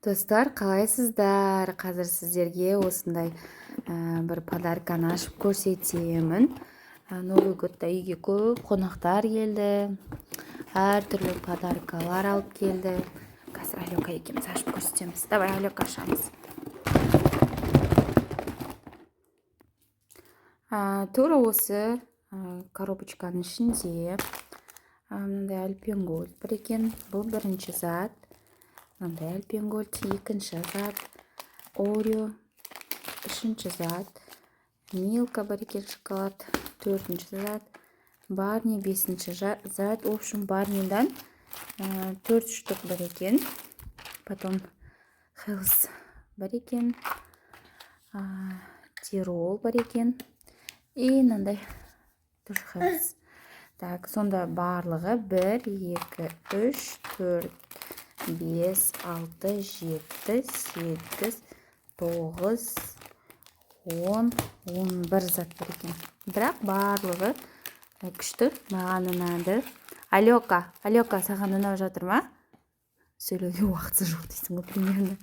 Достар, қалайсыздар? Қазір сіздерге осындай бір подарканы ашып көрсетемін. Новый годта үйге көп қонақтар келді. Әр түрлі подаркалар алып келді. Қазір Алёка екеуміз ашып көрсетеміз. Давай, Алёка, ашамыз. Тура осы коробочканың ішінде мынандай альпенгольд бар екен. Бұл бірінші зат. Мынандай альпенгольд, екінші зат, Орео, үшінші зат, Милка бар екен, шоколад, төртінші зат, Барни, бесінші зат. В общем, Барнидан 4 штук бар екен. Потом Хелс бар екен, Тирол бар екен. И мынандай тоже Хелс. Так, сонда барлығы 1, 2, 3, 4, 5, 6, 7, 8, 9, 10, 11 зат бар екен. Бірақ барлығы күшті, маған ұнады. Алёка, саған ұнап жатыр ма? Сөйлеуге уақыты жоқ дейсің ғой примерно.